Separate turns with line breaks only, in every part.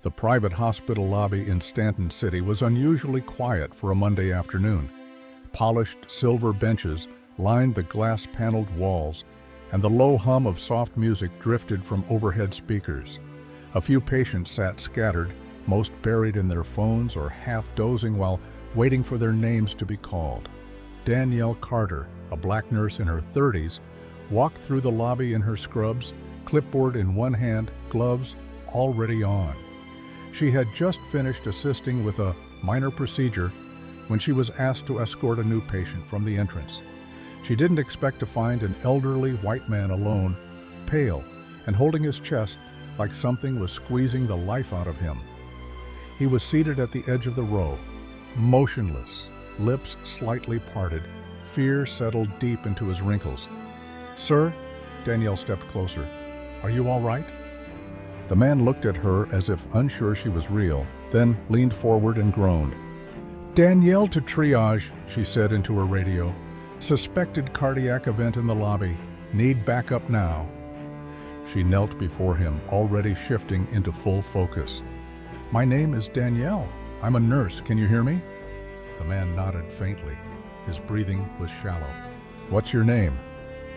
The private hospital lobby in Stanton City was unusually quiet for a Monday afternoon. Polished silver benches lined the glass-paneled walls, and the low hum of soft music drifted from overhead speakers. A few patients sat scattered, most buried in their phones or half-dozing while waiting for their names to be called. Danielle Carter, a black nurse in her 30s, walked through the lobby in her scrubs, clipboard in one hand, gloves already on. She had just finished assisting with a minor procedure when she was asked to escort a new patient from the entrance. She didn't expect to find an elderly white man alone, pale and holding his chest like something was squeezing the life out of him. He was seated at the edge of the row, motionless, lips slightly parted. Fear settled deep into his wrinkles. "Sir?" Danielle stepped closer. "Are you all right?" The man looked at her as if unsure she was real, then leaned forward and groaned. "Danielle to triage," she said into her radio. "Suspected cardiac event in the lobby. Need backup now." She knelt before him, already shifting into full focus. "My name is Danielle. I'm a nurse. Can you hear me?" The man nodded faintly. His breathing was shallow. "What's your name?"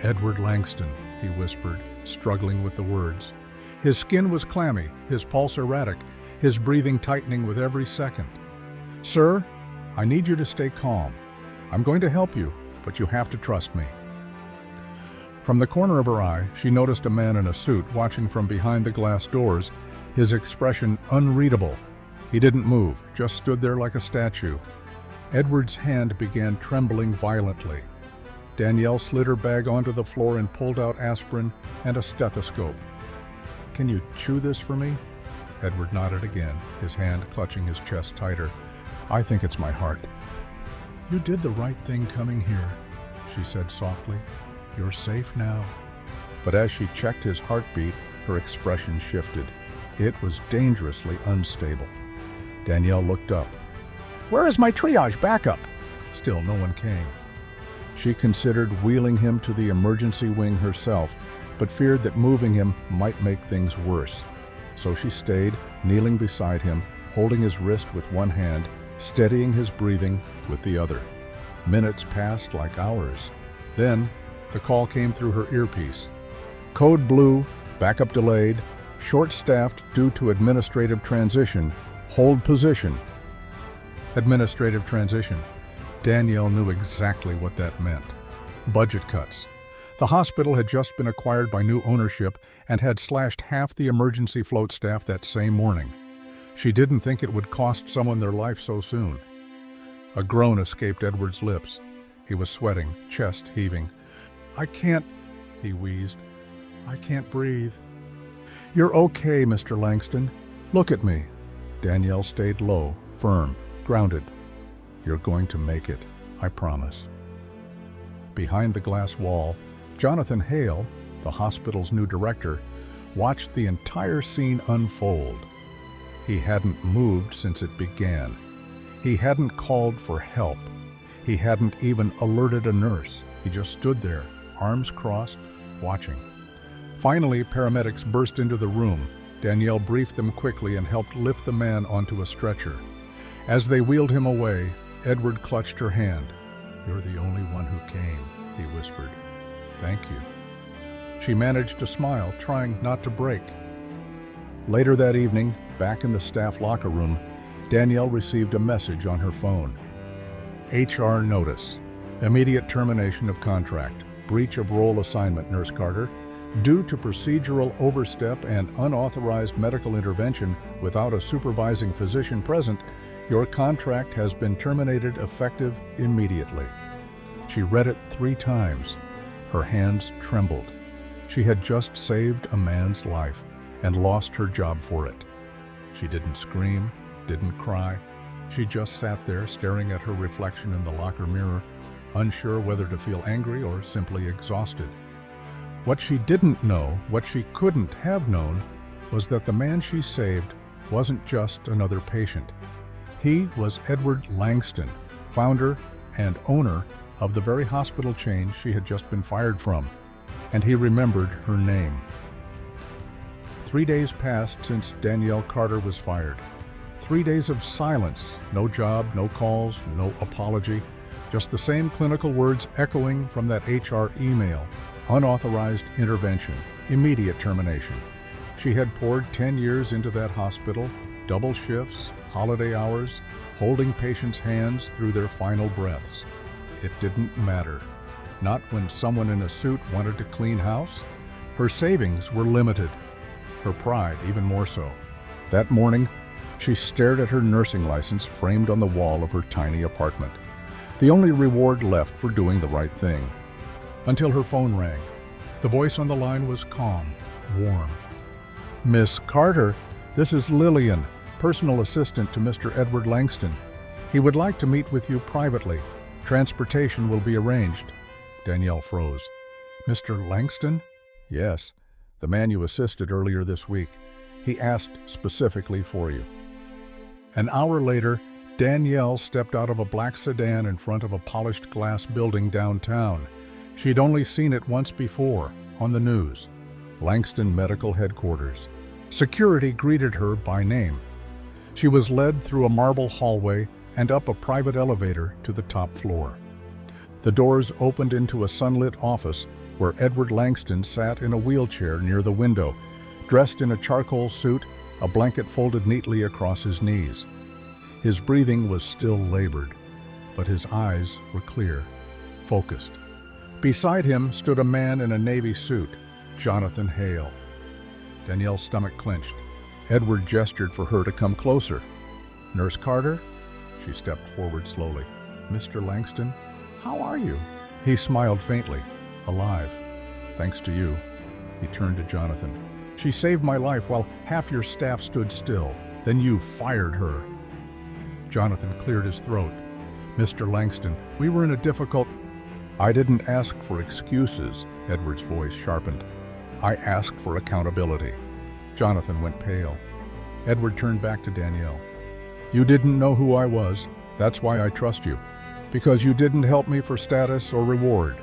"Edward Langston," he whispered, struggling with the words. His skin was clammy, his pulse erratic, his breathing tightening with every second. "Sir, I need you to stay calm. I'm going to help you, but you have to trust me." From the corner of her eye, she noticed a man in a suit watching from behind the glass doors, his expression unreadable. He didn't move, just stood there like a statue. Edward's hand began trembling violently. Danielle slid her bag onto the floor and pulled out aspirin and a stethoscope. "Can you chew this for me?" Edward nodded again, his hand clutching his chest tighter. "I think it's my heart." "You did the right thing coming here," she said softly. "You're safe now." But as she checked his heartbeat, her expression shifted. It was dangerously unstable. Danielle looked up. "Where is my triage backup?" Still no one came. She considered wheeling him to the emergency wing herself, but feared that moving him might make things worse. So she stayed, kneeling beside him, holding his wrist with one hand, steadying his breathing with the other. Minutes passed like hours. Then, the call came through her earpiece. "Code blue, backup delayed, short-staffed due to administrative transition, hold position." Administrative transition. Danielle knew exactly what that meant. Budget cuts. The hospital had just been acquired by new ownership and had slashed half the emergency float staff that same morning. She didn't think it would cost someone their life so soon. A groan escaped Edward's lips. He was sweating, chest heaving. "I can't," he wheezed. "I can't breathe." "You're okay, Mr. Langston. Look at me." Danielle stayed low, firm, grounded. "You're going to make it, I promise." Behind the glass wall, Jonathan Hale, the hospital's new director, watched the entire scene unfold. He hadn't moved since it began. He hadn't called for help. He hadn't even alerted a nurse. He just stood there, arms crossed, watching. Finally, paramedics burst into the room. Danielle briefed them quickly and helped lift the man onto a stretcher. As they wheeled him away, Edward clutched her hand. "You're the only one who came," he whispered. "Thank you." She managed to smile, trying not to break. Later that evening, back in the staff locker room, Danielle received a message on her phone. HR notice. Immediate termination of contract. Breach of role assignment, Nurse Carter. Due to procedural overstep and unauthorized medical intervention without a supervising physician present, your contract has been terminated effective immediately. She read it 3 times. Her hands trembled. She had just saved a man's life and lost her job for it. She didn't scream, didn't cry. She just sat there staring at her reflection in the locker mirror, unsure whether to feel angry or simply exhausted. What she didn't know, what she couldn't have known, was that the man she saved wasn't just another patient. He was Edward Langston, founder and owner of the very hospital chain she had just been fired from, and he remembered her name. 3 days passed since Danielle Carter was fired. 3 days of silence, no job, no calls, no apology, just the same clinical words echoing from that HR email. Unauthorized intervention, immediate termination. She had poured 10 years into that hospital, double shifts, holiday hours, holding patients' hands through their final breaths. It didn't matter. Not when someone in a suit wanted to clean house. Her savings were limited. Her pride even more so. That morning, she stared at her nursing license framed on the wall of her tiny apartment. The only reward left for doing the right thing. Until her phone rang. The voice on the line was calm, warm. "Miss Carter, this is Lillian, personal assistant to Mr. Edward Langston. He would like to meet with you privately. Transportation will be arranged." Danielle froze. "Mr. Langston?" "Yes, the man you assisted earlier this week. He asked specifically for you." An hour later, Danielle stepped out of a black sedan in front of a polished glass building downtown. She'd only seen it once before, on the news. Langston Medical Headquarters. Security greeted her by name. She was led through a marble hallway and up a private elevator to the top floor. The doors opened into a sunlit office where Edward Langston sat in a wheelchair near the window, dressed in a charcoal suit, a blanket folded neatly across his knees. His breathing was still labored, but his eyes were clear, focused. Beside him stood a man in a navy suit, Jonathan Hale. Danielle's stomach clenched. Edward gestured for her to come closer. "Nurse Carter?" She stepped forward slowly. "Mr. Langston, how are you?" He smiled faintly. "Alive, thanks to you." He turned to Jonathan. "She saved my life while half your staff stood still. Then you fired her." Jonathan cleared his throat. "Mr. Langston, we were in a difficult—" "I didn't ask for excuses," Edward's voice sharpened. "I asked for accountability." Jonathan went pale. Edward turned back to Danielle. "You didn't know who I was. That's why I trust you. Because you didn't help me for status or reward.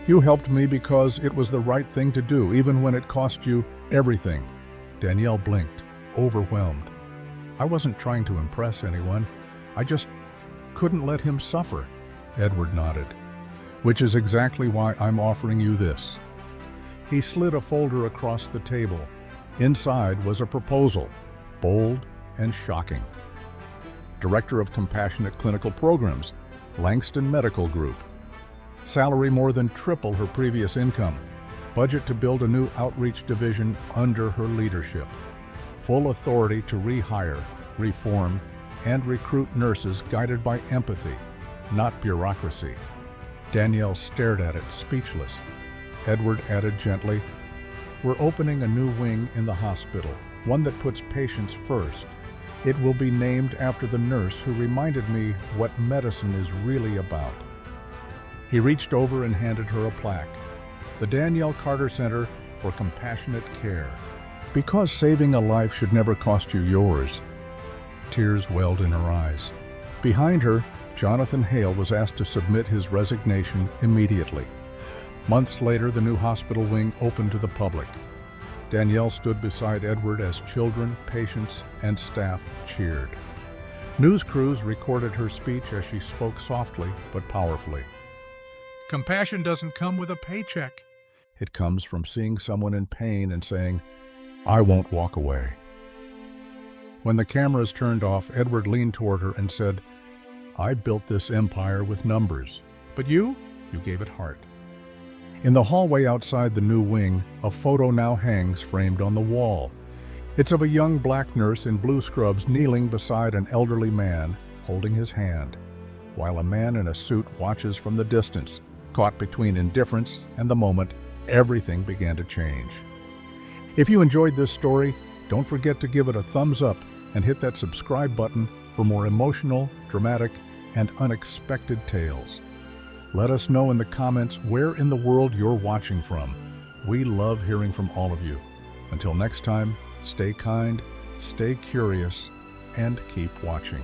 You helped me because it was the right thing to do, even when it cost you everything." Danielle blinked, overwhelmed. "I wasn't trying to impress anyone. I just couldn't let him suffer." Edward nodded. "Which is exactly why I'm offering you this." He slid a folder across the table. Inside was a proposal, bold and shocking. Director of Compassionate Clinical Programs, Langston Medical Group. Salary more than triple her previous income. Budget to build a new outreach division under her leadership. Full authority to rehire, reform, and recruit nurses guided by empathy, not bureaucracy. Danielle stared at it, speechless. Edward added gently, "We're opening a new wing in the hospital, one that puts patients first. It will be named after the nurse who reminded me what medicine is really about." He reached over and handed her a plaque. "The Danielle Carter Center for Compassionate Care. Because saving a life should never cost you yours." Tears welled in her eyes. Behind her, Jonathan Hale was asked to submit his resignation immediately. Months later, the new hospital wing opened to the public. Danielle stood beside Edward as children, patients, and staff cheered. News crews recorded her speech as she spoke softly but powerfully. "Compassion doesn't come with a paycheck. It comes from seeing someone in pain and saying, 'I won't walk away.'" When the cameras turned off, Edward leaned toward her and said, "I built this empire with numbers, but you gave it heart." In the hallway outside the new wing, a photo now hangs framed on the wall. It's of a young black nurse in blue scrubs kneeling beside an elderly man, holding his hand, while a man in a suit watches from the distance. Caught between indifference and the moment, everything began to change. If you enjoyed this story, don't forget to give it a thumbs up and hit that subscribe button for more emotional, dramatic, and unexpected tales. Let us know in the comments where in the world you're watching from. We love hearing from all of you. Until next time, stay kind, stay curious, and keep watching.